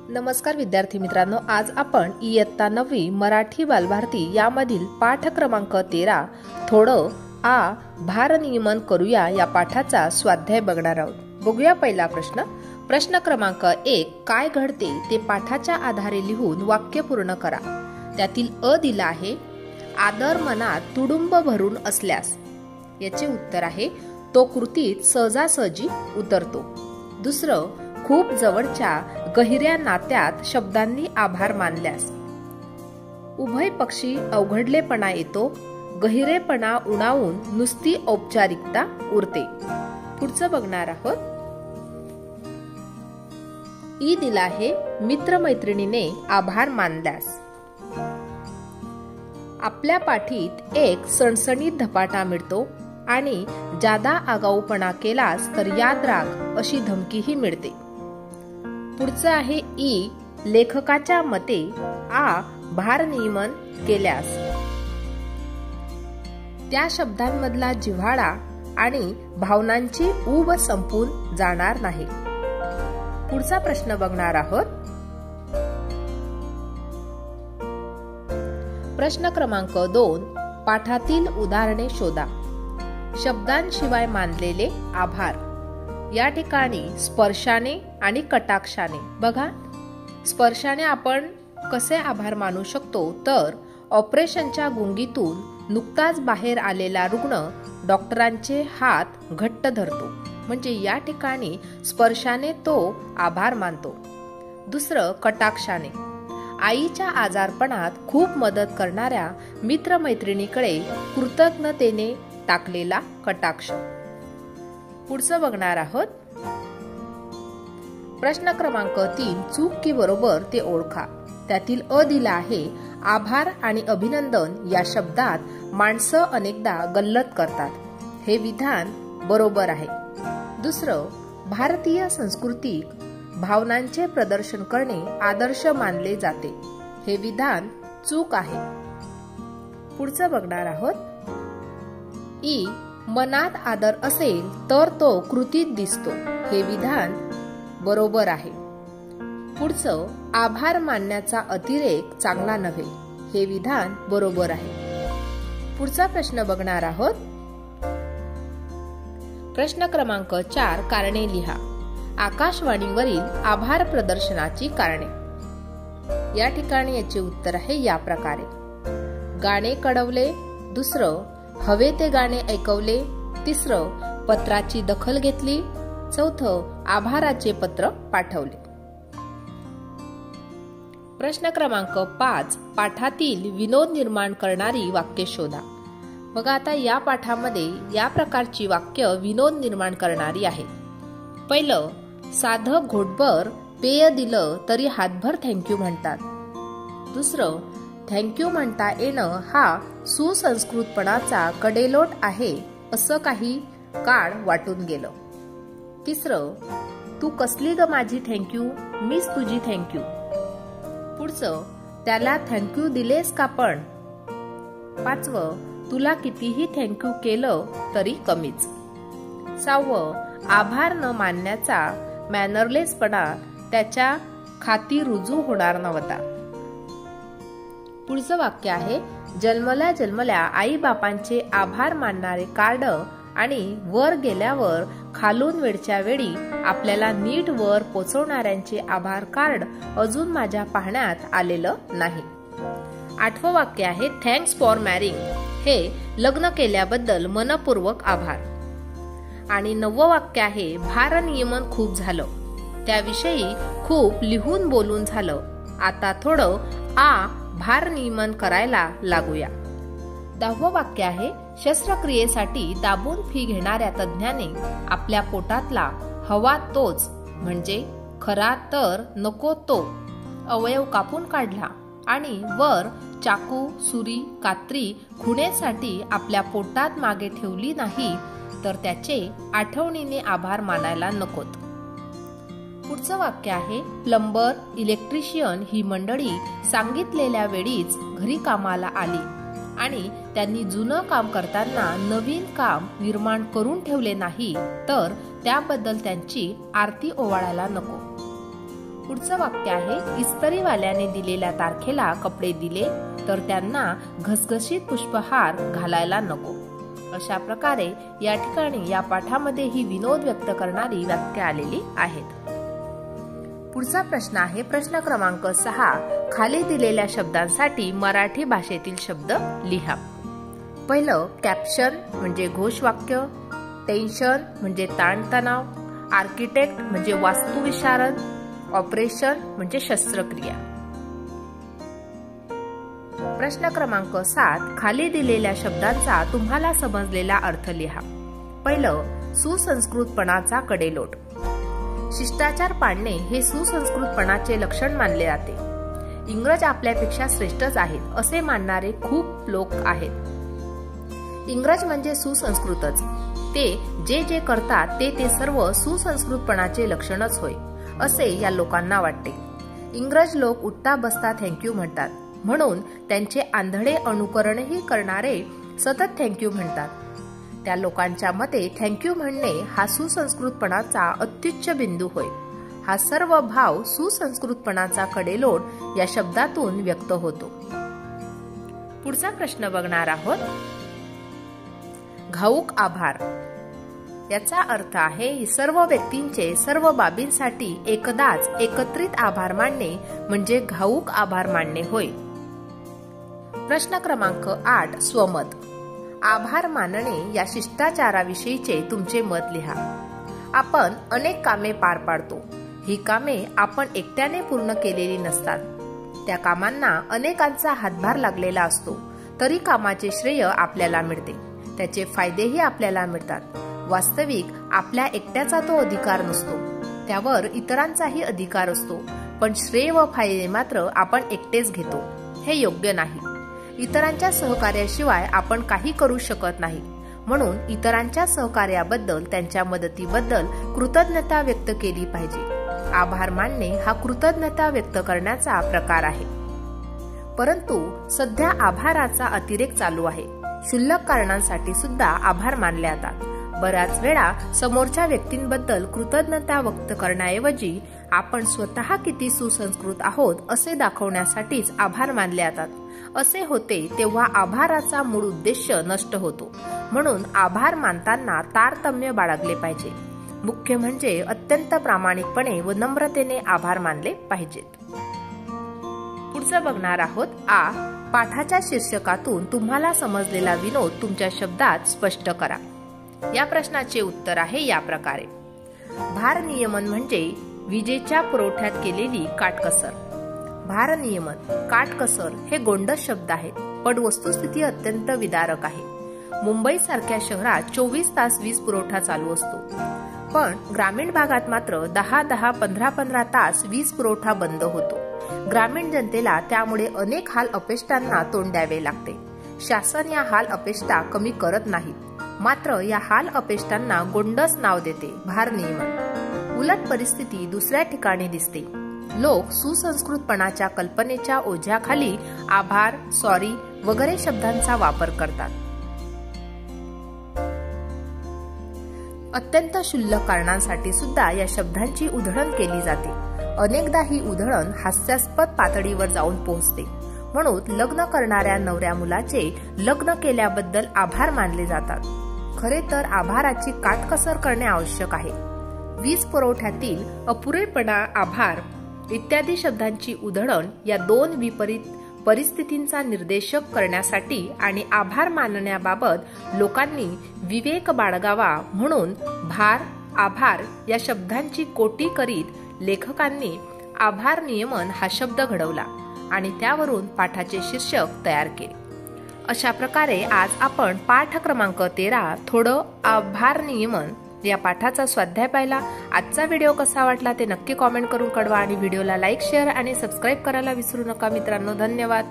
नमस्कार विद्यार्थी मित्रांनो, आज आपण इयत्ता 9वी मराठी बालभारती यामधील पाठ क्रमांक 13 थोडं आ भारनियमन करूया या पाठाचा स्वाध्याय बघणार आहोत. बघूया पहिला प्रश्न. प्रश्न क्रमांक 1. काय घडते ते पाठाच्या आधारे लिहून वाक्य पूर्ण करा. त्यातील अ दिला आहे, आदर मनात तुडुंब भरून असल्यास. याचे उत्तर आहे, तो कृतीत सहजासहजी उतरतो. दुसरं, खूप जवळच्या गहिऱ्या नात्यात शब्दांनी आभार मानल्यास. उभय पक्षी अवघडलेपणा येतो, गहिरेपणा उणावून नुसती औपचारिकता उरते. पुढचं बघणार आहोत. ई दिला आहे, मित्रमैत्रिणीने आभार मानल्यास. आपल्या पाठीत एक सणसणीत धपाटा मिळतो आणि जादा आगाऊपणा केलास तर याद राख अशी धमकीही मिळते. पुढचं आहे ई. लेखकाच्या मते आ भारनियमन केल्यास त्या शब्दांमधला जिव्हाळा आणि भावनांची ऊब संपून जाणार नाही. पुढचा प्रश्न बघणार आहोत. प्रश्न क्रमांक 2. पाठातील उदाहरणे शोधा. शब्दांशिवाय मानलेले आभार. या ठिकाणी स्पर्शाने आणि कटाक्षाने. बघा, स्पर्शाने आपण कसे आभार मानू शकतो तर ऑपरेशनच्या गुंगीतून नुकताच बाहेर आलेला रुग्ण डॉक्टरांचे हात घट्ट धरतो, म्हणजे या ठिकाणी स्पर्शाने तो आभार मानतो. दुसरं, कटाक्षाने. आईच्या आजारपणात खूप मदत करणाऱ्या मित्रमैत्रिणीकडे कृतज्ञतेने टाकलेला कटाक्ष. पुढचं बघणार आहोत. प्रश्न क्रमांक 3. चूक की बरोबर ते ओळखा. त्यातील अ दिला आहे, आभार आणि अभिनंदन या शब्दात माणसं अनेकदा गल्लत करतात. हे विधान बरोबर आहे. दुसरं, भारतीय संस्कृतीत भावनांचे प्रदर्शन करणे आदर्श मानले जाते. हे विधान चूक आहे. पुढचं बघणार आहोत. ई. मनात आदर असेल तर तो कृतीत दिसतो. हे विधान बरोबर आहे. पुढचं, आभार मानण्याचा अतिरेक चांगला नव्हे. हे विधान बरोबर आहे. पुढचा प्रश्न बघणार आहोत. प्रश्न क्रमांक 4. कारणे लिहा. आकाशवाणीवरील आभार प्रदर्शनाची कारणे. या ठिकाणी याचे उत्तर आहे या प्रकारे. गाणे कळवले. दुसरं, हवे ते गाणे ऐकवले. तिसरं, पत्राची दखल घेतली. चौथं, आभाराचे पत्र पाठवले. प्रश्न क्रमांक 5. पाठातील विनोद निर्माण करणारी वाक्य शोधा. बघा, आता या पाठामध्ये या प्रकारची वाक्य विनोद निर्माण करणारी आहेत. पहिलं, साधं घोटभर पेय दिलं तरी हातभर थँक्यू म्हणतात. दुसरं, थँक्यू म्हणता येणं हा सुसंस्कृतपणाचा कडेलोट आहे असं काही काळ वाटून गेलं. तिसरं, तू कसली ग माझी थँक्यू, मीच तुझी थँक्यू. पुढचं, त्याला थँक्यू दिलेस का पण. पाचवं, तुला कितीही थँक्यू केलं तरी कमीच. 6वं, आभार न मानण्याचा मॅनरलेसपणा त्याच्या खाती रुजू होणार नव्हता. पुढचं वाक्य आहे, जन्मल्या जन्मल्या आई बापांचे आभार मानणारे कार्ड आणि वर गेल्यावर खालून वेळच्या वेळी आपल्याला नीट वर पोचवणाऱ्यांचे आभार कार्ड अजून माझ्या पाहण्यात आलेलं नाही. 8वं वाक्य आहे, थँक्स फॉर मॅरिंग. हे लग्न केल्याबद्दल मनपूर्वक आभार. आणि 9वं वाक्य आहे, भारनियमन खूप झालं. त्याविषयी खूप लिहून बोलून झालं. आता थोडं आ भारनियमन करायला लागूया. 10वं वाक्य आहे, शस्त्रक्रियेसाठी दाबून फी घेणाऱ्या तज्ज्ञाने आपल्या पोटातला हवा तोच म्हणजे खरा तर नको तो अवयव कापून काढला आणि वर चाकू, सुरी, कात्री खुणेसाठी आपल्या पोटात मागे ठेवली नाही तर त्याचे आठवणीने आभार मानायला नकोत. पुढचं वाक्य आहे, प्लंबर, इलेक्ट्रिशियन ही मंडळी सांगितलेल्या वेळीच घरी कामाला आली आणि त्यांनी जुनं काम करताना नवीन काम निर्माण करून ठेवले नाही तर त्याबद्दल त्यांची आरती ओवाळायला नको. पुढचं वाक्य आहे, इस्त्रीवाल्याने दिलेल्या तारखेला कपडे दिले तर त्यांना घसघशीत पुष्पहार घालायला नको. अशा प्रकारे या ठिकाणी या पाठामध्ये ही विनोद व्यक्त करणारी वाक्य आलेली आहेत. पुढचा प्रश्न आहे प्रश्न क्रमांक 6. खाली दिलेल्या शब्दांसाठी मराठी भाषेतील शब्द लिहा. पहिलं कॅप्शन म्हणजे घोषवाक्य, टेन्शन म्हणजे ताणतणाव, आर्किटेक्ट म्हणजे वास्तुविशारद, ऑपरेशन म्हणजे शस्त्रक्रिया. प्रश्न क्रमांक 7. खाली दिलेल्या शब्दांचा तुम्हाला समजलेला अर्थ लिहा. पहिलं सुसंस्कृतपणाचा कडेलोट. शिष्टाचार पाळणे हे सुसंस्कृतपणाचे लक्षण मानले जाते. इंग्रज आपल्यापेक्षा श्रेष्ठच आहेत असे मानणारे खूप लोक आहेत. इंग्रज म्हणजे सुसंस्कृतच. ते जे करतात ते सर्व सुसंस्कृतपणाचे लक्षणच होय असे या लोकांना वाटते. इंग्रज लोक उठता बसता थँक्यू म्हणतात, म्हणून त्यांचे आंधळे अनुकरणही करणारे सतत थँक्यू म्हणतात. त्या लोकांच्या मते थँक्यू म्हणणे हा सुसंस्कृतपणाचा अत्युच्च बिंदू होय. हा सर्व भाव सुसंस्कृतपणाचा कडेलोट या शब्दातून व्यक्त होतो. पुढचा प्रश्न बघणार आहोत. घाऊक आभार. याचा अर्थ आहे सर्व व्यक्तींचे सर्व बाबींसाठी एकदाच एकत्रित आभार मानणे म्हणजे घाऊक आभार मानणे होय. प्रश्न क्रमांक 8. स्वमत. आभार मानणे या शिष्टाचाराविषयीचे तुमचे मत लिहा. आपण अनेक कामे पार पाडतो. ही कामे आपण एकट्याने पूर्ण केलेली नसतात. त्या कामांना अनेकांचा हातभार लागलेला असतो. तरी कामाचे श्रेय आपल्याला मिळते, त्याचे फायदेही आपल्याला मिळतात. वास्तविक आपल्या एकट्याचा तो अधिकार नसतो, त्यावर इतरांचाही अधिकार असतो. पण श्रेय व फायदे मात्र आपण एकटेच घेतो. हे योग्य नाही. इतरांच्या सहकार्याशिवाय आपण काही करू शकत नाही. म्हणून इतरांच्या सहकार्याबद्दल, त्यांच्या मदतीबद्दल कृतज्ञता व्यक्त केली पाहिजे. आभार मानणे हा कृतज्ञता व्यक्त करण्याचा प्रकार आहे. परंतु सध्या आभाराचा अतिरेक चालू आहे. क्षुल्लक कारणांसाठी सुद्धा आभार मानले जातात. बऱ्याच वेळा समोरच्या व्यक्तींबद्दल कृतज्ञता व्यक्त करण्याऐवजी आपण स्वतः किती सुसंस्कृत आहोत असे दाखवण्यासाठीच आभार मानले जातात. असे होते तेव्हा आभाराचा मूळ उद्देश नष्ट होतो. म्हणून आभार मानताना तारतम्य बाळगले पाहिजे. मुख्य म्हणजे अत्यंत प्रामाणिकपणे व नम्रतेने आभार मानले पाहिजेत. पुढचं बघणार आहोत. पाठाच्या शीर्षकातून तुम्हाला समजलेला विनोद तुमच्या शब्दात स्पष्ट करा. या प्रश्नाचे उत्तर आहे या प्रकारे. भारनियमन म्हणजे विजेच्या पुरवठ्यात केलेली काटकसर. भारनियमन, काटकसर हे गोंडस शब्द आहेत, पण वस्तुस्थिती अत्यंत विदारक आहे. मुंबई सारख्या शहरात 24 तास वीज पुरवठा चालू असतो, पण ग्रामीण भागात मात्र 10-10, 15-15 तास वीज पुरवठा बंद होतो. ग्रामीण जनतेला त्यामुळे अनेक हाल अपेष्टांना तोंड द्यावे लागते. शासन या हाल अपेष्टा कमी करत नाहीत, मात्र या हाल अपेष्टांना गोंडस नाव देते, भारनियमन. उलट परिस्थिती दुसऱ्या ठिकाणी दिसते. लोक सुसंस्कृतपणाच्या कल्पनेच्या ओझ्याखाली आभार, सॉरी वगैरे शब्दांचा वापर करतात. अत्यंत क्षुल्लक कारणांसाठी सुद्धा या शब्दांची उधळण केली जाते. अनेकदा ही उधळण हास्यास्पद पातळीवर जाऊन पोहोचते. म्हणून लग्न करणाऱ्या नवऱ्या मुलाचे लग्न केल्याबद्दल आभार मानले जातात. खरे तर आभाराची काटकसर करणे आवश्यक आहे. वीज पुरवठ्यातील अपुरेपणा, आभार इत्यादी शब्दांची उधळण या दोन विपरीत परिस्थितींचा निर्देशक करण्यासाठी आणि आभार मानण्याबाबत लोकांनी विवेक बाळगावा म्हणून भार, आभार या शब्दांची कोटी करीत लेखकांनी आभार नियमन हा शब्द घडवला आणि त्यावरून पाठाचे शीर्षक तयार केले. अशा प्रकारे आज आपण पाठ क्रमांक 13 थोडं आभार नियमन या पाठाचा स्वाध्याय पाहिला. आजचा व्हिडिओ कसा वाटला ते नक्की कॉमेंट करून कळवा आणि व्हिडिओला लाईक, शेअर आणि सबस्क्राईब करायला विसरू नका मित्रांनो. धन्यवाद.